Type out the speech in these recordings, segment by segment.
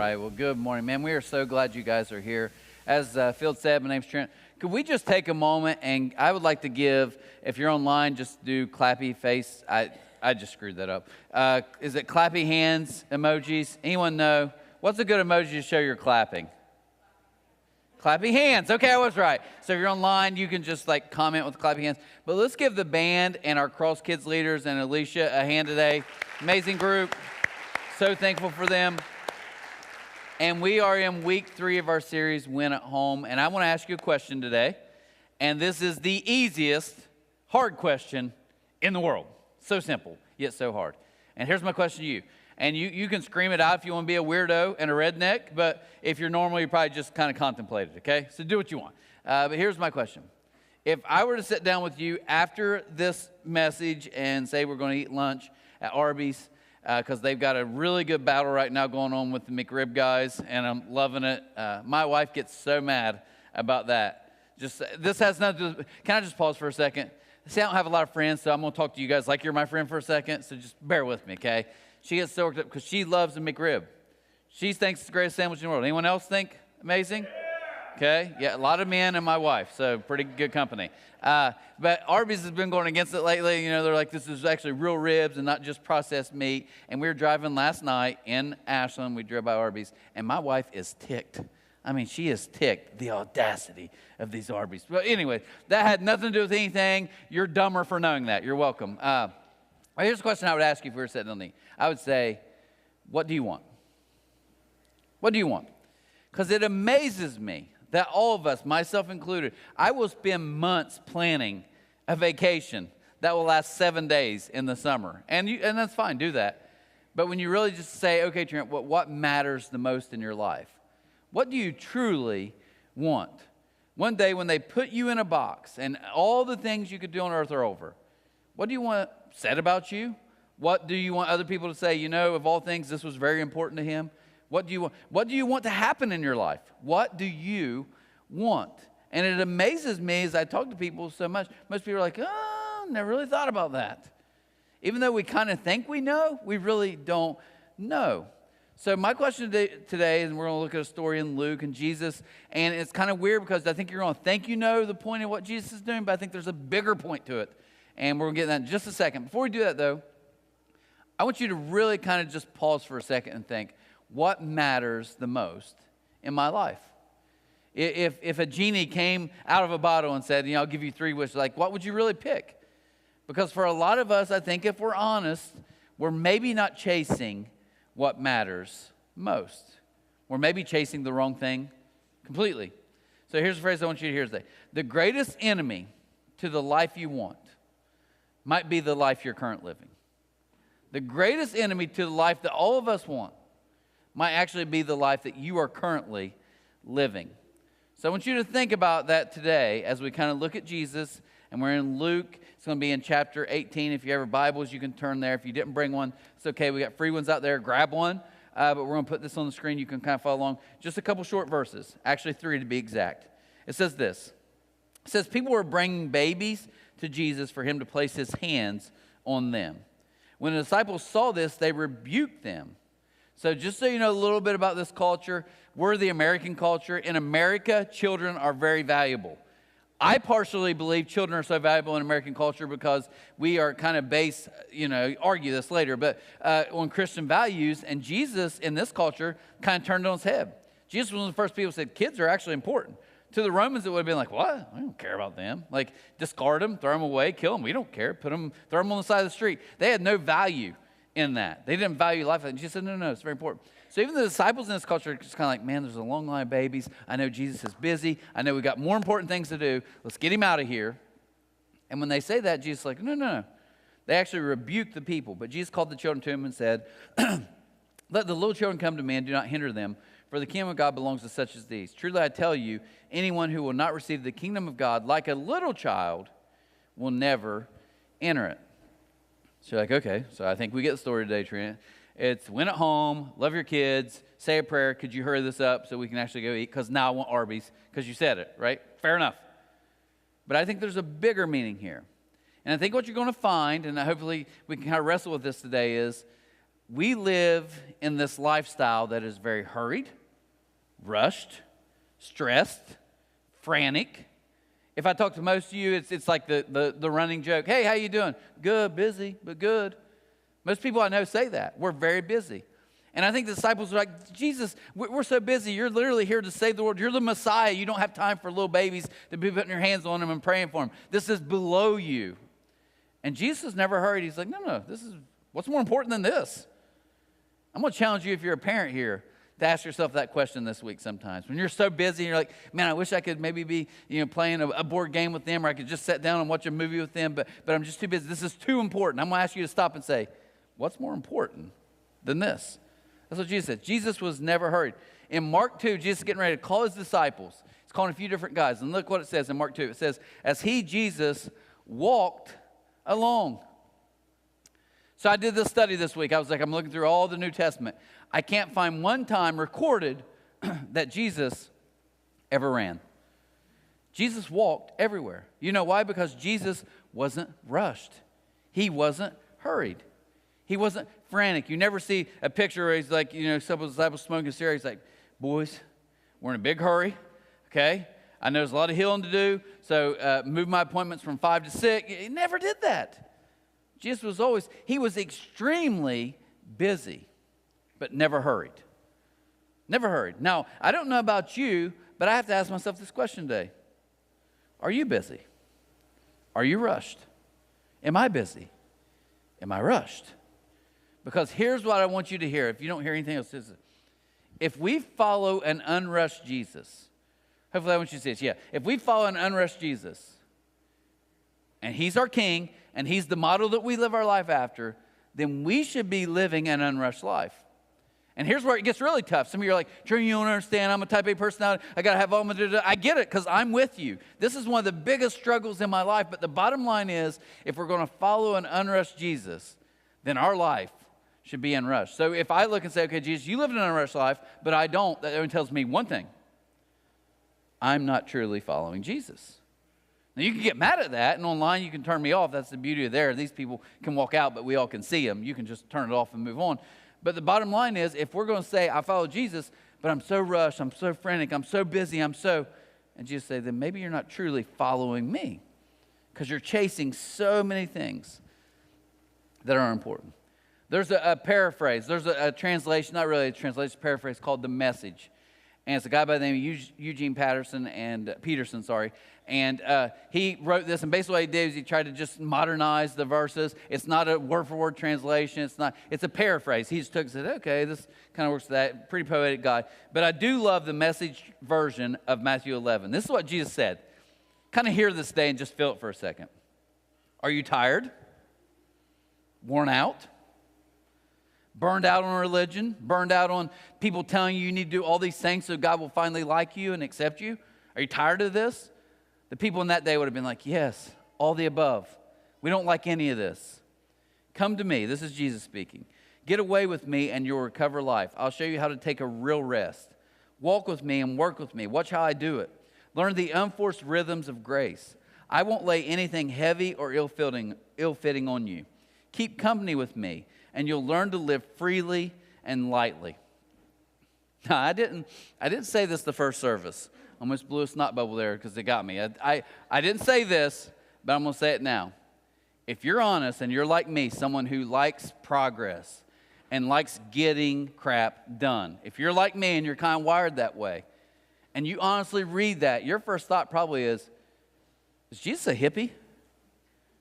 right. Well, good morning, man. We are so glad you guys are here. As Phil said, my name's Trent. Could we just take a moment, and I would like to give, if you're online, just do clappy face. I just screwed that up. Is it clappy hands emojis? Anyone know? What's a good emoji to show you're clapping? Clappy hands. Okay, I was right. So if you're online, you can just like comment with clappy hands. But let's give the band and our Cross Kids leaders and Alicia a hand today. Amazing group. So thankful for them. And we are in week 3 of our series, Win at Home. And I want to ask you a question today. And this is the easiest, hard question in the world. So simple, yet so hard. And here's my question to you. And you can scream it out if you want to be a weirdo and a redneck. But if you're normal, you probably just kind of contemplate it, okay? So do what you want. But here's my question. If I were to sit down with you after this message and say we're going to eat lunch at Arby's, because they've got a really good battle right now going on with the McRib guys, and I'm loving it. My wife gets so mad about that. This has nothing to do. Can I just pause for a second? See, I don't have a lot of friends, so I'm going to talk to you guys like you're my friend for a second, so just bear with me, okay? She gets so worked up because she loves the McRib. She thinks it's the greatest sandwich in the world. Anyone else think amazing? Okay, yeah, a lot of men and my wife, so pretty good company. But Arby's has been going against it lately. You know, they're like, this is actually real ribs and not just processed meat. And we were driving last night in Ashland. We drove by Arby's, and my wife is ticked. I mean, she is ticked, the audacity of these Arby's. But anyway, that had nothing to do with anything. You're dumber for knowing that. You're welcome. Here's a question I would ask you if we were sitting on the. I would say, what do you want? What do you want? Because it amazes me that all of us, myself included, I will spend months planning a vacation that will last 7 days in the summer. And that's fine, do that. But when you really just say, okay, Trent, what matters the most in your life? What do you truly want? One day when they put you in a box and all the things you could do on earth are over, what do you want said about you? What do you want other people to say? You know, of all things, this was very important to him. What do you want? What do you want to happen in your life? What do you want? And it amazes me as I talk to people so much. Most people are like, oh, never really thought about that. Even though we kind of think we know, we really don't know. So my question today is, we're going to look at a story in Luke and Jesus. And it's kind of weird because I think you're going to think you know the point of what Jesus is doing, but I think there's a bigger point to it. And we're going to get to that in just a second. Before we do that, though, I want you to really kind of just pause for a second and think, what matters the most in my life? If a genie came out of a bottle and said, I'll give you 3 wishes, like, what would you really pick? Because for a lot of us, I think if we're honest, we're maybe not chasing what matters most. We're maybe chasing the wrong thing completely. So here's the phrase I want you to hear today. The greatest enemy to the life you want might be the life you're currently living. The greatest enemy to the life that all of us want might actually be the life that you are currently living. So I want you to think about that today as we kind of look at Jesus, and we're in Luke. It's going to be in chapter 18. If you have Bibles, you can turn there. If you didn't bring one, it's okay. We got free ones out there. Grab one. But we're going to put this on the screen. You can kind of follow along. Just a couple short verses, actually 3 to be exact. It says this. It says, people were bringing babies to Jesus for him to place his hands on them. When the disciples saw this, they rebuked them. So just so you know a little bit about this culture, we're the American culture. In America, children are very valuable. I partially believe children are so valuable in American culture because we are kind of based, argue this later, but on Christian values. And Jesus in this culture kind of turned it on its head. Jesus was one of the first people who said kids are actually important. To the Romans, it would have been like, what? I don't care about them. Like, discard them, throw them away, kill them. We don't care. Throw them on the side of the street. They had no value in that. They didn't value life. And Jesus said, no, it's very important. So even the disciples in this culture are just kind of like, man, there's a long line of babies. I know Jesus is busy. I know we got more important things to do. Let's get him out of here. And when they say that, Jesus is like, no. They actually rebuked the people. But Jesus called the children to him and said, let the little children come to me and do not hinder them, for the kingdom of God belongs to such as these. Truly I tell you, anyone who will not receive the kingdom of God like a little child will never enter it. So you're like, okay, so I think we get the story today, Trent. It's win at home, love your kids, say a prayer. Could you hurry this up so we can actually go eat? Because now I want Arby's, because you said it, right? Fair enough. But I think there's a bigger meaning here. And I think what you're going to find, and hopefully we can kind of wrestle with this today, is we live in this lifestyle that is very hurried, rushed, stressed, frantic. If I talk to most of you, it's like the running joke. Hey, how you doing? Good, busy, but good. Most people I know say that. We're very busy. And I think the disciples are like, Jesus, we're so busy. You're literally here to save the world. You're the Messiah. You don't have time for little babies to be putting your hands on them and praying for them. This is below you. And Jesus never hurried. He's like, no, this is what's more important than this. I'm going to challenge you if you're a parent here to ask yourself that question this week sometimes. When you're so busy and you're like, man, I wish I could maybe be playing a board game with them, or I could just sit down and watch a movie with them, but I'm just too busy. This is too important. I'm going to ask you to stop and say, what's more important than this? That's what Jesus said. Jesus was never hurried. In Mark 2, Jesus is getting ready to call his disciples. He's calling a few different guys. And look what it says in Mark 2. It says, as he, Jesus, walked along. So I did this study this week. I was like, I'm looking through all the New Testament. I can't find one time recorded that Jesus ever ran. Jesus walked everywhere. You know why? Because Jesus wasn't rushed. He wasn't hurried. He wasn't frantic. You never see a picture where he's like, some of the disciples smoking a cigarette. He's like, boys, we're in a big hurry, okay? I know there's a lot of healing to do, so move my appointments from 5 to 6. He never did that. Jesus he was extremely busy, but never hurried. Never hurried. Now, I don't know about you, but I have to ask myself this question today. Are you busy? Are you rushed? Am I busy? Am I rushed? Because here's what I want you to hear. If you don't hear anything else, if we follow an unrushed Jesus, hopefully I want you to see this. Yeah, if we follow an unrushed Jesus, and he's our king, and he's the model that we live our life after, then we should be living an unrushed life. And here's where it gets really tough. Some of you are like, Drew, you don't understand. I'm a type A personality. I got to have all my... I get it, because I'm with you. This is one of the biggest struggles in my life. But the bottom line is, if we're going to follow an unrushed Jesus, then our life should be unrushed. So if I look and say, okay, Jesus, you live in an unrushed life, but I don't, that only tells me one thing. I'm not truly following Jesus. Now, you can get mad at that, and online you can turn me off. That's the beauty of there. These people can walk out, but we all can see them. You can just turn it off and move on. But the bottom line is, if we're going to say, I follow Jesus, but I'm so rushed, I'm so frantic, I'm so busy, and Jesus say, then maybe you're not truly following me, because you're chasing so many things that are important. There's a paraphrase. There's a translation, not really a translation, paraphrase called The Message. And it's a guy by the name of Eugene Peterson, and he wrote this, and basically what he did is he tried to just modernize the verses. It's not a word-for-word translation. It's a paraphrase. He just took and said, okay, this kind of works for that. Pretty poetic guy. But I do love the Message version of Matthew 11. This is what Jesus said. Kind of hear this today and just feel it for a second. Are you tired? Worn out? Burned out on religion, burned out on people telling you need to do all these things so God will finally like you and accept you? Are you tired of this? The people in that day would have been like, yes, all the above. We don't like any of this. Come to me. This is Jesus speaking. Get away with me and you'll recover life. I'll show you how to take a real rest. Walk with me and work with me. Watch how I do it. Learn the unforced rhythms of grace. I won't lay anything heavy or ill-fitting on you. Keep company with me, and you'll learn to live freely and lightly. Now, I didn't say this the first service. I almost blew a snot bubble there because they got me. I didn't say this, but I'm going to say it now. If you're honest and you're like me, someone who likes progress and likes getting crap done, if you're like me and you're kind of wired that way, and you honestly read that, your first thought probably is Jesus a hippie?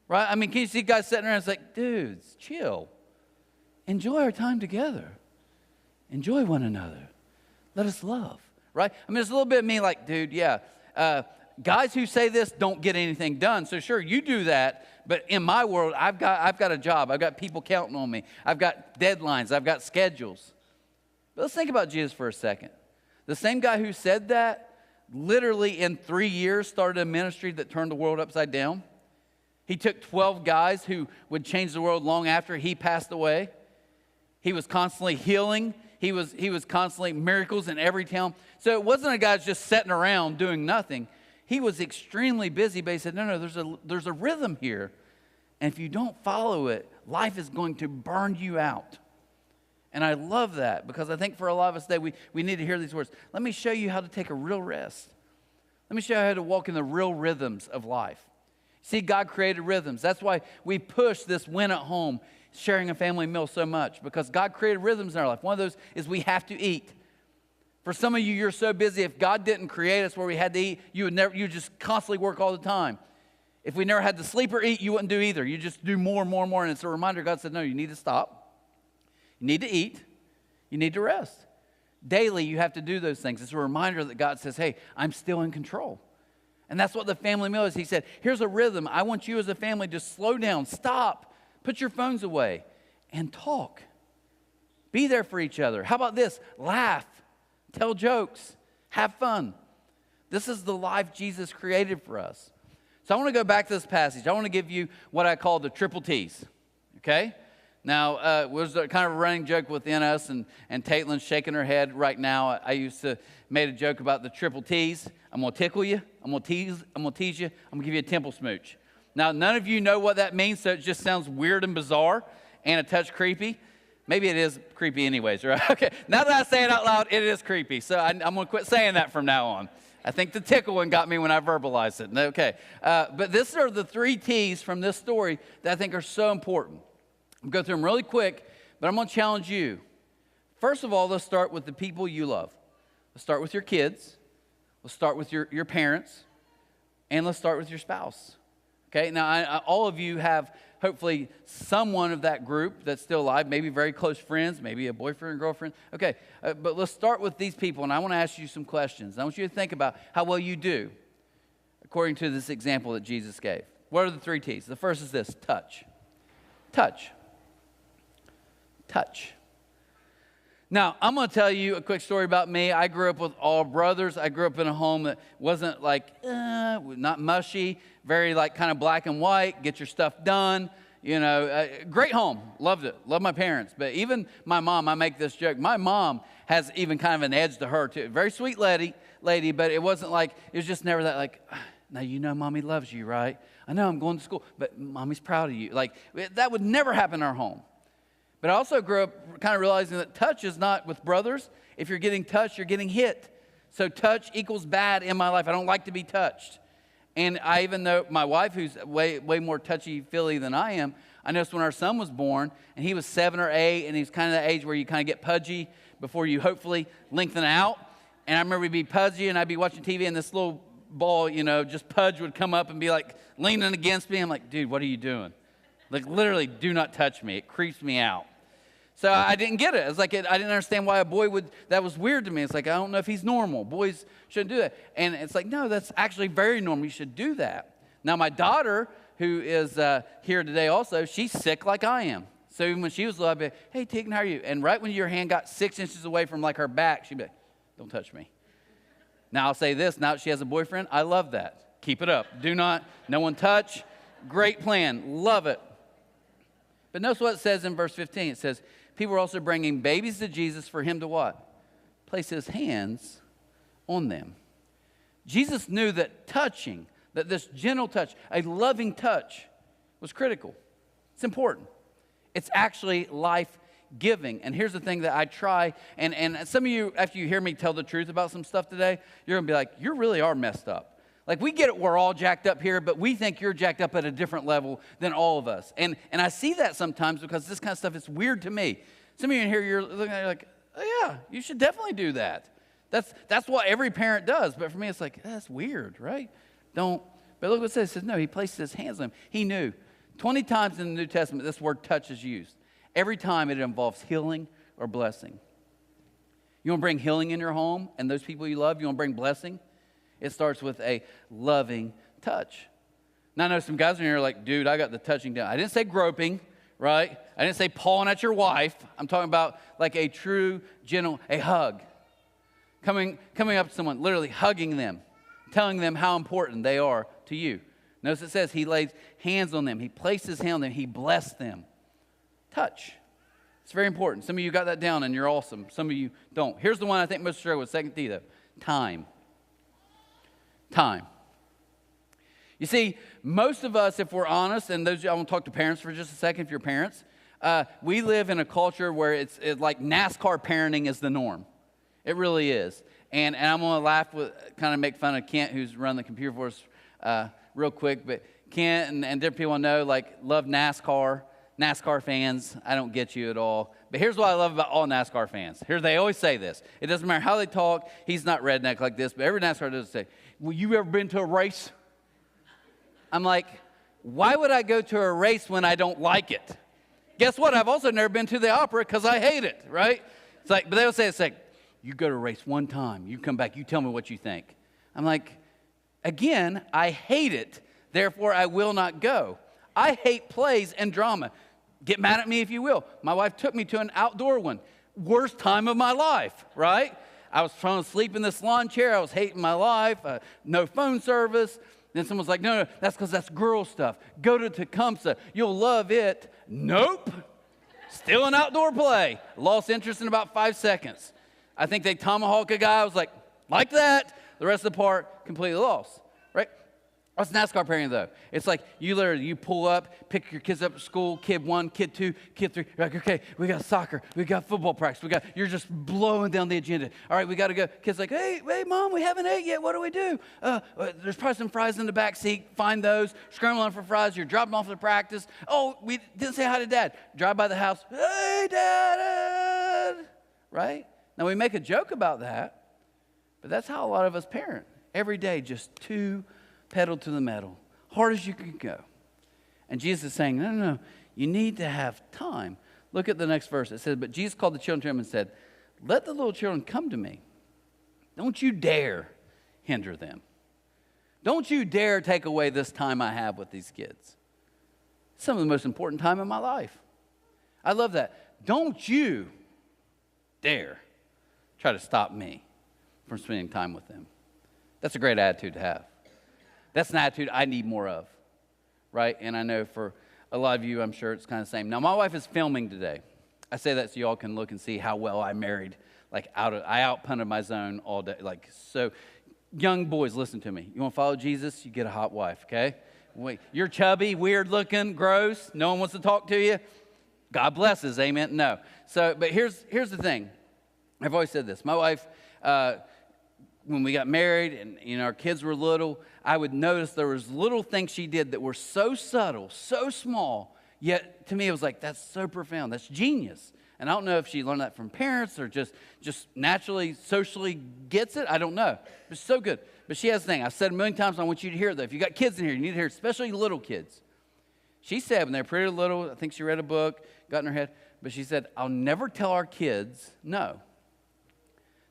Right? I mean, can you see guys sitting around and it's like, dudes, chill. Enjoy our time together. Enjoy one another. Let us love. Right? I mean, there's a little bit of me like, dude, yeah. Guys who say this don't get anything done. So sure, you do that. But in my world, I've got a job. I've got people counting on me. I've got deadlines. I've got schedules. But let's think about Jesus for a second. The same guy who said that literally in 3 years started a ministry that turned the world upside down. He took 12 guys who would change the world long after he passed away. He was constantly healing. He was constantly miracles in every town. So it wasn't a guy just sitting around doing nothing. He was extremely busy, but he said, no, there's a rhythm here. And if you don't follow it, life is going to burn you out. And I love that because I think for a lot of us today, we need to hear these words. Let me show you how to take a real rest. Let me show you how to walk in the real rhythms of life. See, God created rhythms. That's why we push this win at home, sharing a family meal so much, because God created rhythms in our life. One of those is we have to eat. For some of you, you're so busy. If God didn't create us where we had to eat, you would just constantly work all the time. If we never had to sleep or eat, you wouldn't do either. You just do more and more and more. And it's a reminder. God said, no, you need to stop. You need to eat. You need to rest. Daily, you have to do those things. It's a reminder that God says, hey, I'm still in control. And that's what the family meal is. He said, here's a rhythm. I want you as a family to slow down, stop, put your phones away, and talk. Be there for each other. How about this? Laugh, tell jokes, have fun. This is the life Jesus created for us. So I want to go back to this passage. I want to give you what I call the triple T's, okay? Now, it was kind of a running joke within us, and Taitlin's shaking her head right now. I used to made a joke about the triple T's. I'm going to tickle you. I'm going to tease you. I'm going to give you a temple smooch. Now, none of you know what that means, so it just sounds weird and bizarre and a touch creepy. Maybe it is creepy anyways, right? Okay, now that I say it out loud, it is creepy. So I'm going to quit saying that from now on. I think the tickle one got me when I verbalized it. Okay, but these are the 3 T's from this story that I think are so important. I'll go through them really quick, but I'm going to challenge you. First of all, let's start with the people you love. Let's start with your kids. Let's start with your parents. And let's start with your spouse. Okay, now all of you have hopefully someone of that group that's still alive, maybe very close friends, maybe a boyfriend or girlfriend. Okay, but let's start with these people, and I want to ask you some questions. I want you to think about how well you do according to this example that Jesus gave. What are the 3 T's? The first is this: touch. Touch. Touch. Now, I'm going to tell you a quick story about me. I grew up with all brothers. I grew up in a home that wasn't like, not mushy, very like kind of black and white, get your stuff done. You know, great home. Loved it. Loved my parents. But even my mom, I make this joke. My mom has even kind of an edge to her, too. Very sweet lady, but it wasn't like, it was just never that like, now you know mommy loves you, right? I know I'm going to school, but mommy's proud of you. Like, that would never happen in our home. But I also grew up kind of realizing that touch is not with brothers. If you're getting touched, you're getting hit. So touch equals bad in my life. I don't like to be touched. And I even know my wife, who's way more touchy-feely than I am, I noticed when our son was born, and he was 7 or 8, and he's kind of the age where you kind of get pudgy before you hopefully lengthen out. And I remember we'd be pudgy, and I'd be watching TV, and this little ball, just pudge would come up and be like leaning against me. I'm like, dude, what are you doing? Like, literally, do not touch me. It creeps me out. So I didn't get it. It's like I didn't understand why a boy would, that was weird to me. It's like, I don't know if he's normal. Boys shouldn't do that. And it's like, no, that's actually very normal. You should do that. Now, my daughter, who is here today also, she's sick like I am. So even when she was little, I'd be like, hey, Tegan, how are you? And right when your hand got 6 inches away from like her back, she'd be like, don't touch me. Now, I'll say this. Now that she has a boyfriend, I love that. Keep it up. No one touch. Great plan. Love it. But notice what it says in verse 15. It says, people are also bringing babies to Jesus for him to what? Place his hands on them. Jesus knew that touching, that this gentle touch, a loving touch, was critical. It's important. It's actually life-giving. And here's the thing that I try, and some of you, after you hear me tell the truth about some stuff today, you're going to be like, you really are messed up. Like, we get it, we're all jacked up here, but we think you're jacked up at a different level than all of us. And I see that sometimes because this kind of stuff is weird to me. Some of you in here, you're looking at it like, oh yeah, you should definitely do that. That's what every parent does. But for me, it's like, that's weird, right? But look what it says. It says, no, he placed his hands on him. He knew. 20 times in the New Testament, this word touch is used. Every time it involves healing or blessing. You want to bring healing in your home and those people you love? You want to bring blessing? It starts with a loving touch. Now, I know some guys in here are like, dude, I got the touching down. I didn't say groping, right? I didn't say pawing at your wife. I'm talking about like a true, gentle, a hug. Coming up to someone, literally hugging them, telling them how important they are to you. Notice it says he lays hands on them. He placed his hand on them. He blessed them. Touch. It's very important. Some of you got that down and you're awesome. Some of you don't. Here's the one I think most struggle with, 2 T though. Time. Time. You see, most of us, if we're honest, and those, I want to talk to parents for just a second, if you're parents, We live in a culture where it's like NASCAR parenting is the norm. It really is. And I'm going to laugh with, kind of make fun of Kent, who's run the computer for us real quick. But Kent and different people I know, like, love NASCAR fans. I don't get you at all. But here's what I love about all NASCAR fans. They always say this. It doesn't matter how they talk. He's not redneck like this, but every NASCAR does say, "Well, you ever been to a race?" I'm like, why would I go to a race when I don't like it? Guess what? I've also never been to the opera because I hate it, right? It's like, but they'll say, it's like, you go to a race one time, you come back, you tell me what you think. I'm like, again, I hate it, therefore I will not go. I hate plays and drama. Get mad at me if you will. My wife took me to an outdoor one. Worst time of my life, right? I was trying to sleep in this lawn chair. I was hating my life. No phone service. Then someone's like, no, that's because that's girl stuff. Go to Tecumseh. You'll love it. Nope. Still an outdoor play. Lost interest in about 5 seconds. I think they tomahawk a guy. I was like that. The rest of the part, completely lost, right? That's NASCAR parenting, though. It's like you pull up, pick your kids up at school, kid 1, kid 2, kid 3. You're like, okay, we got soccer, we got football practice, you're just blowing down the agenda. All right, we got to go. Kid's like, hey, Mom, we haven't ate yet. What do we do? There's probably some fries in the back seat. Find those. Scrambling for fries. You're dropping off to practice. Oh, we didn't say hi to Dad. Drive by the house. Hey, Dad. Right? Now, we make a joke about that, but that's how a lot of us parent. Every day, just too pedal to the metal, hard as you can go. And Jesus is saying, no, you need to have time. Look at the next verse. It says, but Jesus called the children to him and said, let the little children come to me. Don't you dare hinder them. Don't you dare take away this time I have with these kids. Some of the most important time in my life. I love that. Don't you dare try to stop me from spending time with them. That's a great attitude to have. That's an attitude I need more of, right? And I know for a lot of you, I'm sure it's kind of the same. Now, my wife is filming today. I say that so y'all can look and see how well I married. I outpunted my zone all day. So young boys, listen to me. You want to follow Jesus? You get a hot wife, okay? Wait, you're chubby, weird looking, gross. No one wants to talk to you. God blesses, amen? No. But here's the thing. I've always said this. My wife, when we got married and our kids were little, I would notice there was little things she did that were so subtle, so small, yet to me it was like, that's so profound, that's genius. And I don't know if she learned that from parents or just naturally, socially gets it. I don't know. It's so good. But she has a thing. I've said a million times, I want you to hear that. If you got kids in here, you need to hear it, especially little kids. She said when they're pretty little, I think she read a book, got in her head, but she said, I'll never tell our kids no.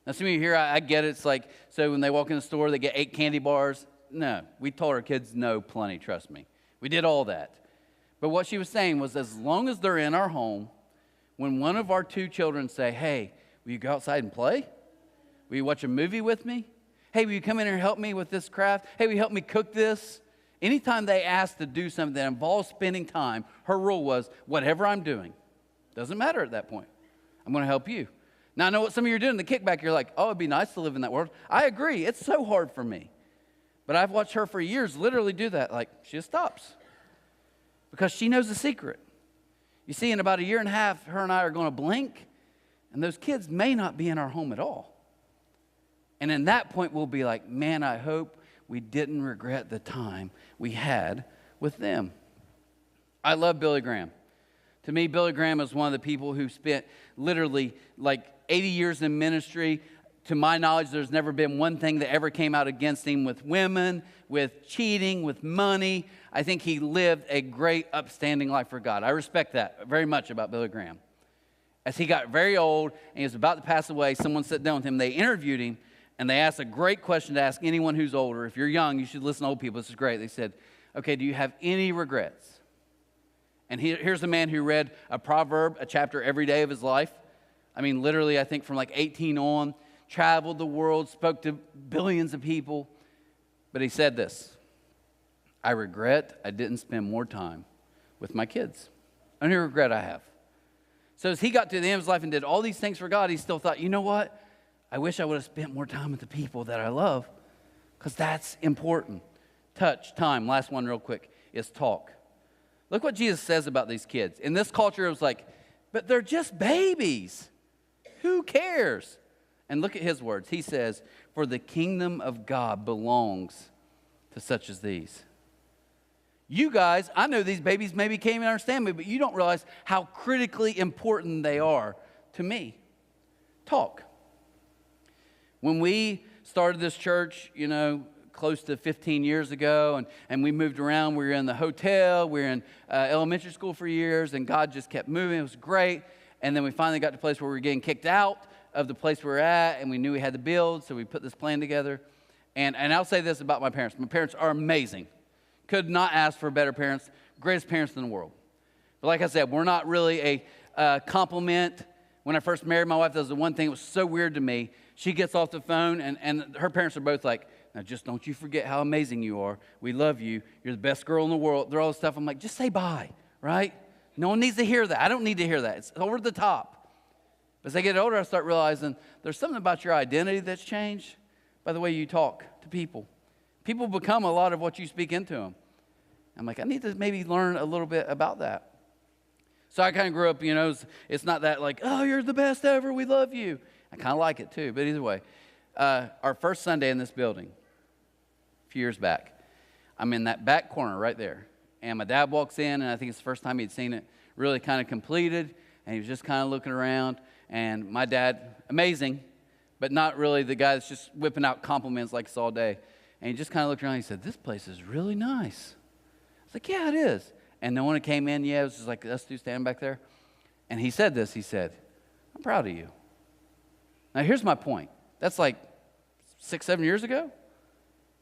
Now, some of you here, I get it. It's like, so when they walk in the store, they get 8 candy bars. No, we told our kids no plenty, trust me. We did all that. But what she was saying was, as long as they're in our home, when one of our 2 children say, hey, will you go outside and play? Will you watch a movie with me? Hey, will you come in here and help me with this craft? Hey, will you help me cook this? Anytime they asked to do something that involves spending time, her rule was, whatever I'm doing, doesn't matter at that point. I'm going to help you. Now, I know what some of you are doing, the kickback, you're like, oh, it'd be nice to live in that world. I agree. It's so hard for me. But I've watched her for years literally do that. Like, she just stops because she knows the secret. You see, in about 1.5 years, her and I are going to blink, and those kids may not be in our home at all. And in that point, we'll be like, man, I hope we didn't regret the time we had with them. I love Billy Graham. To me, Billy Graham is one of the people who spent literally like 80 years in ministry. To my knowledge, there's never been one thing that ever came out against him with women, with cheating, with money. I think he lived a great, upstanding life for God. I respect that very much about Billy Graham. As he got very old and he was about to pass away, someone sat down with him. They interviewed him, and they asked a great question to ask anyone who's older. If you're young, you should listen to old people. This is great. They said, okay, do you have any regrets? And here's a man who read a proverb, a chapter every day of his life. I mean, literally, I think from like 18 on, traveled the world, spoke to billions of people. But he said this, I regret I didn't spend more time with my kids. Only regret I have. So as he got to the end of his life and did all these things for God, he still thought, you know what? I wish I would have spent more time with the people that I love, because that's important. Touch, time, last one real quick, is talk. Look what Jesus says about these kids. In this culture, it was like, but they're just babies. Who cares? And look at his words. He says, for the kingdom of God belongs to such as these. You guys, I know these babies maybe can't even understand me, but you don't realize how critically important they are to me. Talk. When we started this church, close to 15 years ago, and we moved around. We were in the hotel. We were in elementary school for years, and God just kept moving. It was great. And then we finally got to a place where we were getting kicked out of the place we were at, and we knew we had to build, so we put this plan together. And I'll say this about my parents. My parents are amazing. Could not ask for better parents. Greatest parents in the world. But like I said, we're not really a compliment. When I first married my wife, that was the one thing that was so weird to me. She gets off the phone, and her parents are both like, now, just don't you forget how amazing you are. We love you. You're the best girl in the world. They're all this stuff. I'm like, just say bye, right? No one needs to hear that. I don't need to hear that. It's over the top. But as I get older, I start realizing there's something about your identity that's changed by the way you talk to people. People become a lot of what you speak into them. I'm like, I need to maybe learn a little bit about that. So I kind of grew up, it's not that like, oh, you're the best ever. We love you. I kind of like it too. But either way, our first Sunday in this building, few years back, I'm in that back corner right there, and my dad walks in, and I think it's the first time he'd seen it really kind of completed, and he was just kind of looking around, and my dad, amazing, but not really the guy that's just whipping out compliments like it's all day, and he just kind of looked around, and he said, this place is really nice. I was like, yeah, it is. And then when it came in, it was just like us two standing back there, and he said this, he said, I'm proud of you. Now here's my point. That's like 6-7 years ago.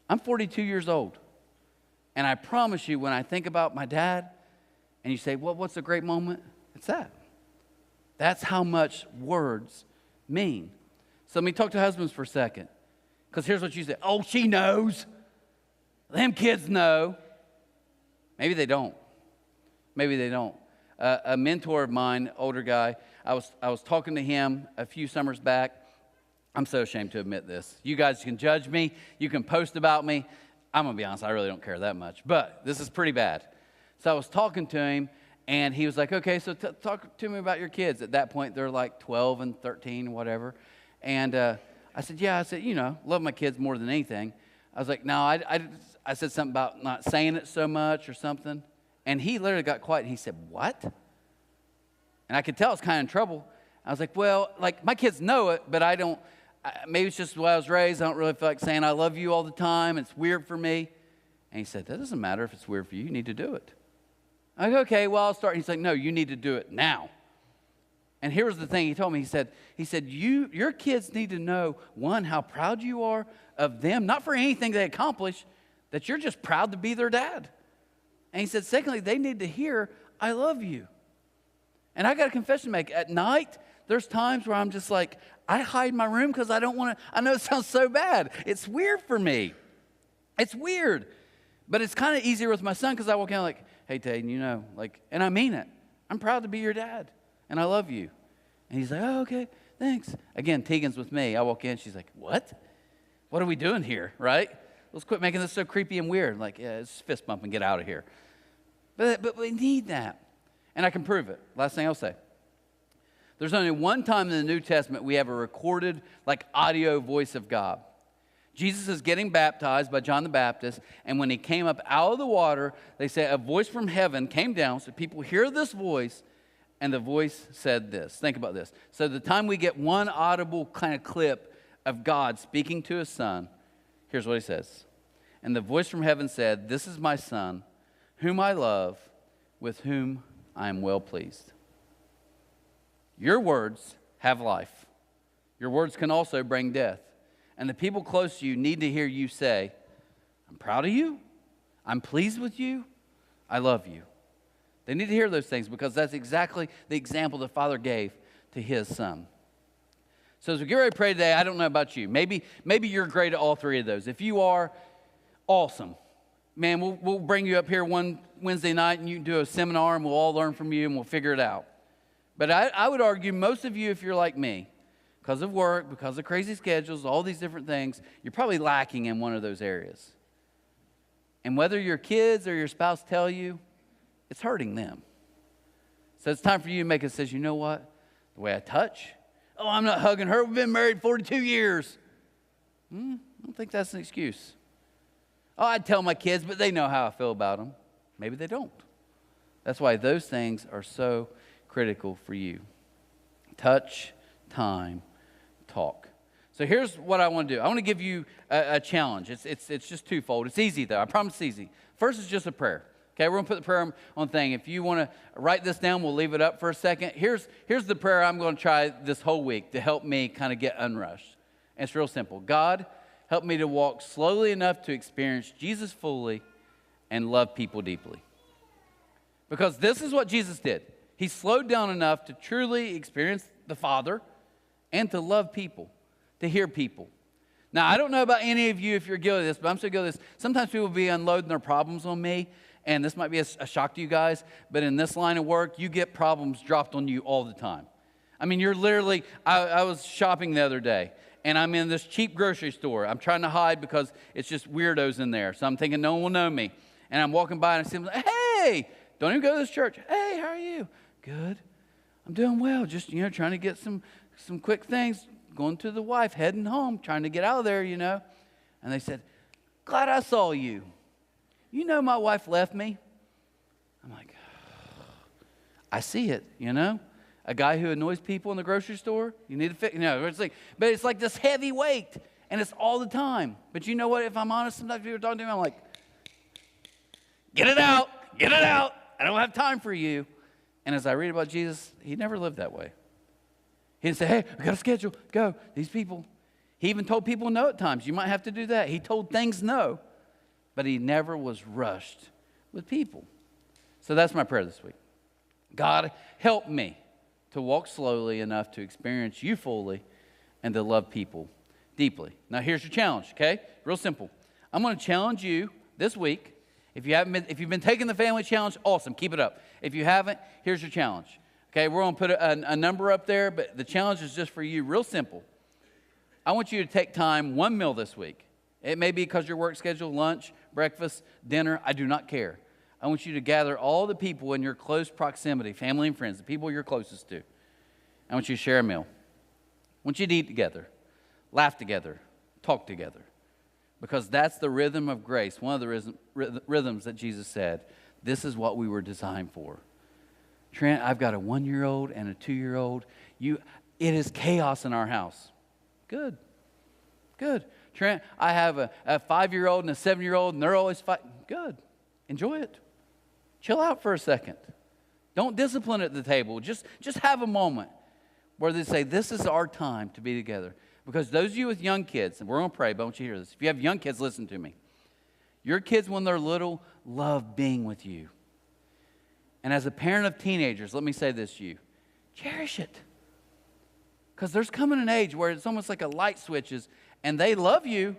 I'm 42 years old, and I promise you, when I think about my dad, and you say, well, what's a great moment? It's that. That's how much words mean. So let me talk to husbands for a second, because here's what you say. Oh, she knows. Them kids know. Maybe they don't. Maybe they don't. A mentor of mine, older guy, I was talking to him a few summers back. I'm so ashamed to admit this. You guys can judge me. You can post about me. I'm going to be honest, I really don't care that much. But this is pretty bad. So I was talking to him, and he was like, okay, so talk to me about your kids. At that point, they're like 12 and 13, whatever. And I said, love my kids more than anything. I was like, no, I said something about not saying it so much or something. And he literally got quiet, and he said, what? And I could tell I was kind of in trouble. I was like, well, like my kids know it, but I don't. Maybe it's just the way I was raised. I don't really feel like saying I love you all the time. It's weird for me. And he said, that doesn't matter if it's weird for you. You need to do it. I go, okay, well, I'll start. He's like, no, you need to do it now. And here was the thing he told me. He said, your kids need to know, one, how proud you are of them, not for anything they accomplish, that you're just proud to be their dad. And he said, secondly, they need to hear, I love you. And I got a confession to make. At night, there's times where I'm just like, I hide in my room because I don't want to. I know it sounds so bad. It's weird for me. It's weird. But it's kind of easier with my son because I walk in like, hey, Taden, and I mean it. I'm proud to be your dad, and I love you. And he's like, oh, okay, thanks. Again, Tegan's with me. I walk in. She's like, what? What are we doing here, right? Let's quit making this so creepy and weird. Like, yeah, it's fist bump and get out of here. But we need that. And I can prove it. Last thing I'll say. There's only one time in the New Testament we have a recorded, audio voice of God. Jesus is getting baptized by John the Baptist, and when he came up out of the water, they say a voice from heaven came down, so people hear this voice, and the voice said this. Think about this. So the time we get one audible kind of clip of God speaking to his son, here's what he says. And the voice from heaven said, this is my son, whom I love, with whom I am well pleased. Your words have life. Your words can also bring death. And the people close to you need to hear you say, I'm proud of you. I'm pleased with you. I love you. They need to hear those things because that's exactly the example the Father gave to his son. So as we get ready to pray today, I don't know about you. Maybe you're great at all three of those. If you are, awesome. Man, we'll bring you up here one Wednesday night and you can do a seminar and we'll all learn from you and we'll figure it out. But I would argue most of you, if you're like me, because of work, because of crazy schedules, all these different things, you're probably lacking in one of those areas. And whether your kids or your spouse tell you, it's hurting them. So it's time for you to make a decision. You know what? The way I touch, oh, I'm not hugging her. We've been married 42 years. I don't think that's an excuse. Oh, I'd tell my kids, but they know how I feel about them. Maybe they don't. That's why those things are so critical for you. Touch, time, talk. So here's what I want to do. I want to give you a challenge. It's just twofold. It's easy, though. I promise it's easy. First is just a prayer. Okay, we're going to put the prayer on thing. If you want to write this down, we'll leave it up for a second. Here's the prayer I'm going to try this whole week to help me kind of get unrushed. And it's real simple. God, help me to walk slowly enough to experience Jesus fully and love people deeply. Because this is what Jesus did. He slowed down enough to truly experience the Father and to love people, to hear people. Now, I don't know about any of you if you're guilty of this, but I'm so guilty of this. Sometimes people will be unloading their problems on me, and this might be a shock to you guys, but in this line of work, you get problems dropped on you all the time. I mean, you're literally, I was shopping the other day, and I'm in this cheap grocery store. I'm trying to hide because it's just weirdos in there, so I'm thinking no one will know me. And I'm walking by, and I see them like, hey, don't even go to this church. Hey, how are you? Good. I'm doing well, just, trying to get some quick things, going to the wife, heading home, trying to get out of there, And they said, glad I saw you. You know my wife left me. I'm like, I see it, A guy who annoys people in the grocery store, you need to fix, but it's like this heavy weight, and it's all the time. But you know what? If I'm honest, sometimes people are talking to me, I'm like, get it out. I don't have time for you. And as I read about Jesus, he never lived that way. He didn't say, hey, we got a schedule, go. These people. He even told people no at times. You might have to do that. He told things no, but he never was rushed with people. So that's my prayer this week. God, help me to walk slowly enough to experience you fully and to love people deeply. Now here's your challenge, okay? Real simple. I'm going to challenge you this week. If you've been taking the family challenge, awesome, keep it up. If you haven't, here's your challenge. Okay, we're going to put a number up there, but the challenge is just for you, real simple. I want you to take time, one meal this week. It may be because your work schedule, lunch, breakfast, dinner, I do not care. I want you to gather all the people in your close proximity, family and friends, the people you're closest to. I want you to share a meal. I want you to eat together, laugh together, talk together. Because that's the rhythm of grace, one of the rhythms that Jesus said. This is what we were designed for. Trent, I've got a 1-year-old and a 2-year-old. It is chaos in our house. Good. Trent, I have a 5-year-old and a 7-year-old, and they're always fighting. Good. Enjoy it. Chill out for a second. Don't discipline at the table. Just have a moment where they say, this is our time to be together. Because those of you with young kids, and we're going to pray, but I want you to hear this. If you have young kids, listen to me. Your kids, when they're little, love being with you. And as a parent of teenagers, let me say this to you. Cherish it. Because there's coming an age where it's almost like a light switches, and they love you,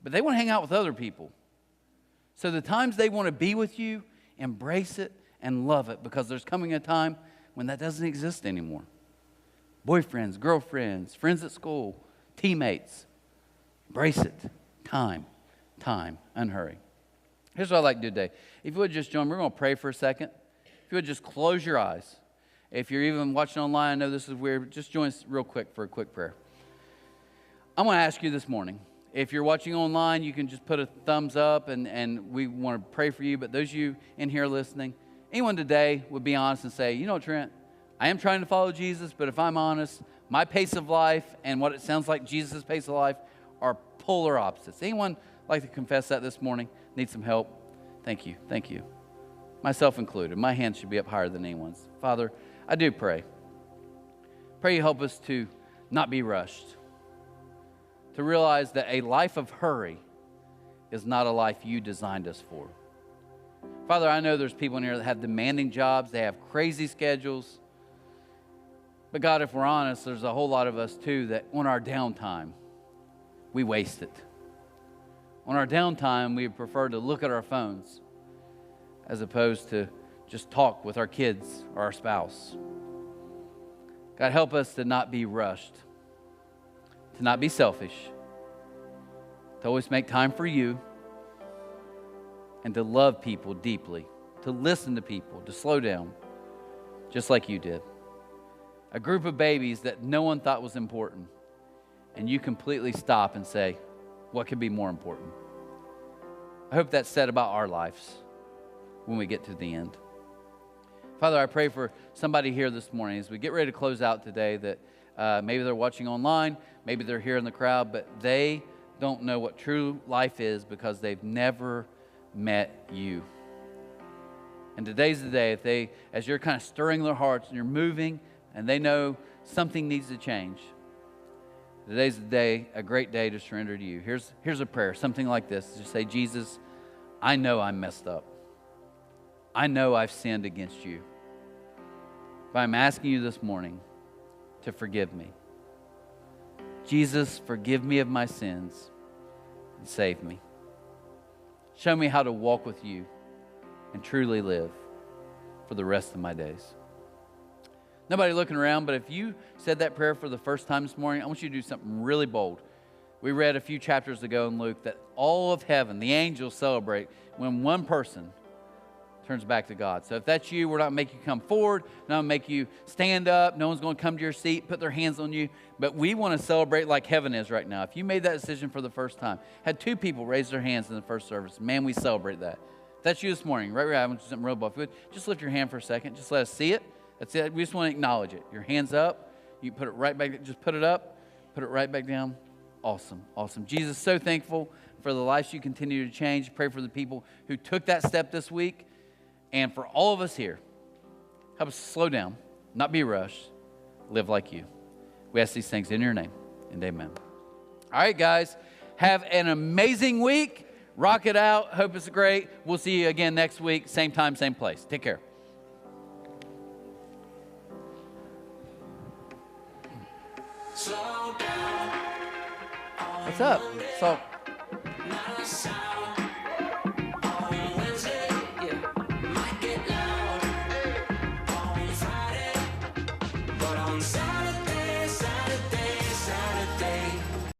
but they want to hang out with other people. So the times they want to be with you, embrace it and love it, because there's coming a time when that doesn't exist anymore. Boyfriends, girlfriends, friends at school, teammates. Embrace it. Time, unhurry. Here's what I'd like to do today. If you would just join me, we're going to pray for a second. If you would just close your eyes. If you're even watching online, I know this is weird, but just join us real quick for a quick prayer. I'm going to ask you this morning. If you're watching online, you can just put a thumbs up, and we want to pray for you. But those of you in here listening, anyone today would be honest and say, Trent, I am trying to follow Jesus, but if I'm honest, my pace of life and what it sounds like Jesus' pace of life are polar opposites. Anyone like to confess that this morning? Need some help? Thank you. Myself included. My hand should be up higher than anyone's. Father, I do pray. Pray you help us to not be rushed. To realize that a life of hurry is not a life you designed us for. Father, I know there's people in here that have demanding jobs. They have crazy schedules. But God, if we're honest, there's a whole lot of us too that on our downtime, we waste it. On our downtime, we prefer to look at our phones as opposed to just talk with our kids or our spouse. God, help us to not be rushed, to not be selfish, to always make time for you, and to love people deeply to listen to people, to slow down, just like you did. A group of babies that no one thought was important, and you completely stop and say, what could be more important? I hope that's said about our lives when we get to the end. Father, I pray for somebody here this morning as we get ready to close out today that maybe they're watching online, maybe they're here in the crowd, but they don't know what true life is because they've never met you. And today's the day, if they, as you're kind of stirring their hearts and you're moving and they know something needs to change, today's the day, a great day to surrender to you. Here's a prayer, something like this. Just say, Jesus, I know I'm messed up. I know I've sinned against you. But I'm asking you this morning to forgive me. Jesus, forgive me of my sins and save me. Show me how to walk with you and truly live for the rest of my days. Nobody looking around, but if you said that prayer for the first time this morning, I want you to do something really bold. We read a few chapters ago in Luke that all of heaven, the angels celebrate when one person turns back to God. So if that's you, we're not going to make you come forward, not going to make you stand up, no one's going to come to your seat, put their hands on you, but we want to celebrate like heaven is right now. If you made that decision for the first time, had 2 people raise their hands in the first service, man, we celebrate that. If that's you this morning, right where I want to do something real bold. Just lift your hand for a second, just let us see it. That's it. We just want to acknowledge it. Your hand's up, you put it right back, just put it up, put it right back down. Awesome, awesome. Jesus, so thankful for the lives you continue to change. Pray for the people who took that step this week. And for all of us here, help us slow down, not be rushed, live like you. We ask these things in your name, and amen. All right, guys, have an amazing week. Rock it out. Hope it's great. We'll see you again next week, same time, same place. Take care. What's up? So. Friday, but on Saturday